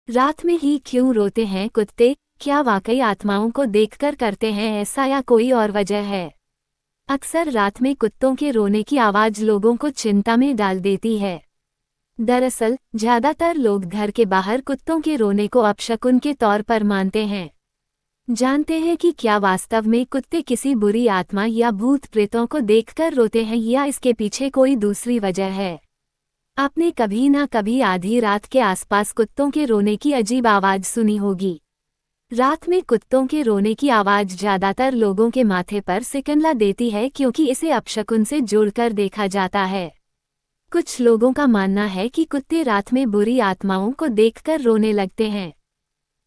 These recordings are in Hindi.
रात में ही क्यों रोते हैं कुत्ते? क्या वाकई आत्माओं को देखकर करते हैं ऐसा या कोई और वजह है? अक्सर रात में कुत्तों के रोने की आवाज लोगों को चिंता में डाल देती है। दरअसल ज्यादातर लोग घर के बाहर कुत्तों के रोने को अपशकुन के तौर पर मानते हैं। जानते हैं कि क्या वास्तव में कुत्ते किसी बुरी आत्मा या भूत प्रेतों को देखकर रोते हैं या इसके पीछे कोई दूसरी वजह है? आपने कभी ना कभी आधी रात के आसपास कुत्तों के रोने की अजीब आवाज सुनी होगी। रात में कुत्तों के रोने की आवाज ज्यादातर लोगों के माथे पर सिकन ला देती है क्योंकि इसे अपशकुन से जोड़कर देखा जाता है। कुछ लोगों का मानना है कि कुत्ते रात में बुरी आत्माओं को देखकर रोने लगते हैं।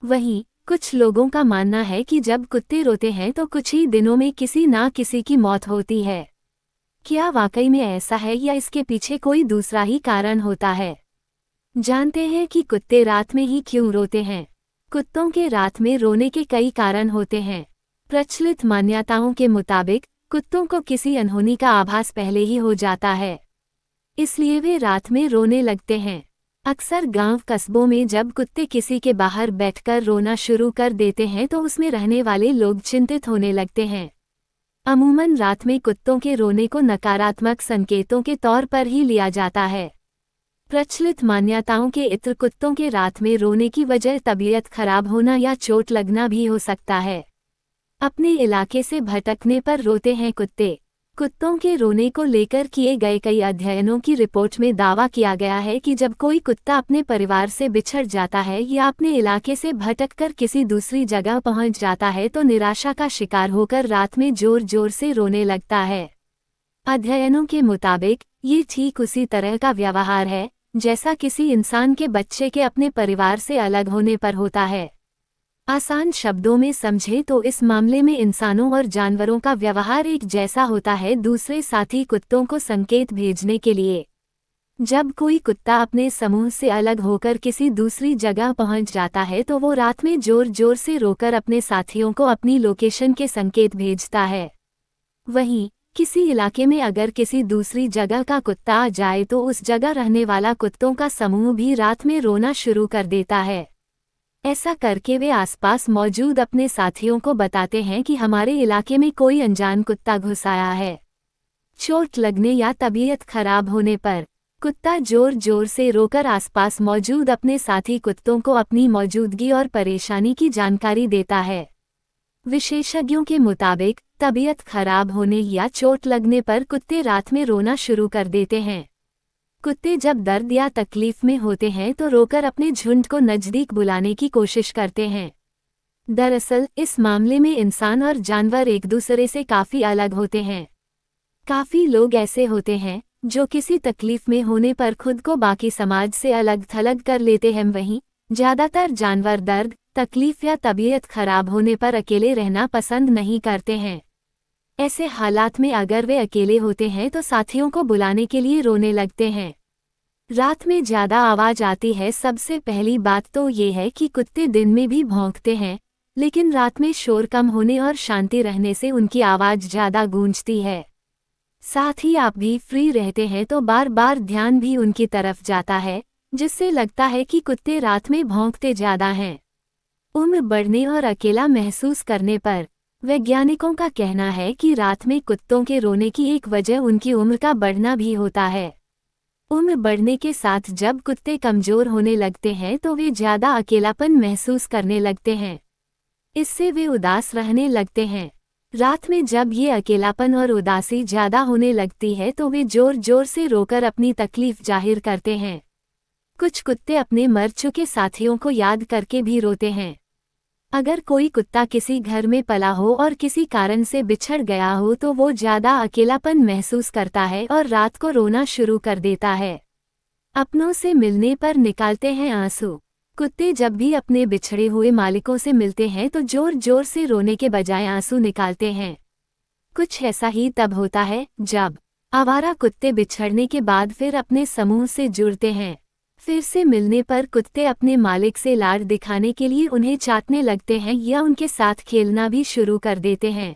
वहीं कुछ लोगों का मानना है कि जब कुत्ते रोते हैं तो कुछ ही दिनों में किसी ना किसी की मौत होती है। क्या वाकई में ऐसा है या इसके पीछे कोई दूसरा ही कारण होता है? जानते हैं कि कुत्ते रात में ही क्यों रोते हैं। कुत्तों के रात में रोने के कई कारण होते हैं। प्रचलित मान्यताओं के मुताबिक कुत्तों को किसी अनहोनी का आभास पहले ही हो जाता है, इसलिए वे रात में रोने लगते हैं। अक्सर गांव कस्बों में जब कुत्ते किसी के बाहर बैठकर रोना शुरू कर देते हैं तो उसमें रहने वाले लोग चिंतित होने लगते हैं। अमूमन रात में कुत्तों के रोने को नकारात्मक संकेतों के तौर पर ही लिया जाता है। प्रचलित मान्यताओं के इत्र कुत्तों के रात में रोने की वजह तबीयत खराब होना या चोट लगना भी हो सकता है। अपने इलाके से भटकने पर रोते हैं कुत्ते। कुत्तों के रोने को लेकर किए गए कई अध्ययनों की रिपोर्ट में दावा किया गया है कि जब कोई कुत्ता अपने परिवार से बिछड़ जाता है या अपने इलाके से भटककर किसी दूसरी जगह पहुंच जाता है तो निराशा का शिकार होकर रात में जोर जोर से रोने लगता है। अध्ययनों के मुताबिक ये ठीक उसी तरह का व्यवहार है जैसा किसी इंसान के बच्चे के अपने परिवार से अलग होने पर होता है। आसान शब्दों में समझे तो इस मामले में इंसानों और जानवरों का व्यवहार एक जैसा होता है दूसरे साथी कुत्तों को संकेत भेजने के लिए। जब कोई कुत्ता अपने समूह से अलग होकर किसी दूसरी जगह पहुंच जाता है तो वो रात में जोर जोर से रोकर अपने साथियों को अपनी लोकेशन के संकेत भेजता है। वहीं किसी इलाके में अगर किसी दूसरी जगह का कुत्ता आ जाए तो उस जगह रहने वाला कुत्तों का समूह भी रात में रोना शुरू कर देता है। ऐसा करके वे आसपास मौजूद अपने साथियों को बताते हैं कि हमारे इलाके में कोई अनजान कुत्ता घुस आया है। चोट लगने या तबीयत खराब होने पर कुत्ता जोर जोर से रोकर आसपास मौजूद अपने साथी कुत्तों को अपनी मौजूदगी और परेशानी की जानकारी देता है। विशेषज्ञों के मुताबिक तबीयत खराब होने या चोट लगने पर कुत्ते रात में रोना शुरू कर देते हैं। कुत्ते जब दर्द या तकलीफ में होते हैं तो रोकर अपने झुंड को नजदीक बुलाने की कोशिश करते हैं। दरअसल इस मामले में इंसान और जानवर एक दूसरे से काफी अलग होते हैं। काफी लोग ऐसे होते हैं जो किसी तकलीफ में होने पर खुद को बाकी समाज से अलग थलग कर लेते हैं। वहीं ज्यादातर जानवर दर्द, तकलीफ या तबीयत खराब होने पर अकेले रहना पसंद नहीं करते हैं। ऐसे हालात में अगर वे अकेले होते हैं तो साथियों को बुलाने के लिए रोने लगते हैं। रात में ज्यादा आवाज आती है। सबसे पहली बात तो ये है कि कुत्ते दिन में भी भौंकते हैं, लेकिन रात में शोर कम होने और शांति रहने से उनकी आवाज ज्यादा गूंजती है। साथ ही आप भी फ्री रहते हैं तो बार बार ध्यान भी उनकी तरफ जाता है, जिससे लगता है कि कुत्ते रात में भौंकते ज्यादा हैं। उम्र बढ़ने और अकेला महसूस करने पर वैज्ञानिकों का कहना है कि रात में कुत्तों के रोने की एक वजह उनकी उम्र का बढ़ना भी होता है। उम्र बढ़ने के साथ जब कुत्ते कमजोर होने लगते हैं तो वे ज्यादा अकेलापन महसूस करने लगते हैं। इससे वे उदास रहने लगते हैं। रात में जब ये अकेलापन और उदासी ज्यादा होने लगती है तो वे जोर जोर से रोकर अपनी तकलीफ जाहिर करते हैं। कुछ कुत्ते अपने मर चुके साथियों को याद करके भी रोते हैं। अगर कोई कुत्ता किसी घर में पला हो और किसी कारण से बिछड़ गया हो तो वो ज्यादा अकेलापन महसूस करता है और रात को रोना शुरू कर देता है। अपनों से मिलने पर निकालते हैं आंसू। कुत्ते जब भी अपने बिछड़े हुए मालिकों से मिलते हैं तो जोर जोर से रोने के बजाय आंसू निकालते हैं। कुछ ऐसा ही तब होता है जब आवारा कुत्ते बिछड़ने के बाद फिर अपने समूह से जुड़ते हैं। फिर से मिलने पर कुत्ते अपने मालिक से लाड दिखाने के लिए उन्हें चाटने लगते हैं या उनके साथ खेलना भी शुरू कर देते हैं।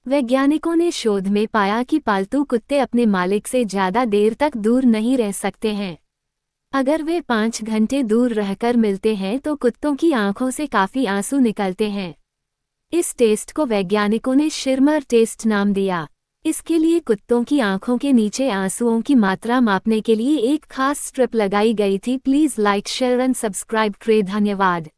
वैज्ञानिकों ने शोध में पाया कि पालतू कुत्ते अपने मालिक से ज्यादा देर तक दूर नहीं रह सकते हैं। अगर वे 5 घंटे दूर रहकर मिलते हैं तो कुत्तों की आंखों से काफी आंसू निकलते हैं। इस टेस्ट को वैज्ञानिकों ने शिरमर टेस्ट नाम दिया। इसके लिए कुत्तों की आंखों के नीचे आंसुओं की मात्रा मापने के लिए एक खास स्ट्रिप लगाई गई थी। Please like share and subscribe करें। धन्यवाद।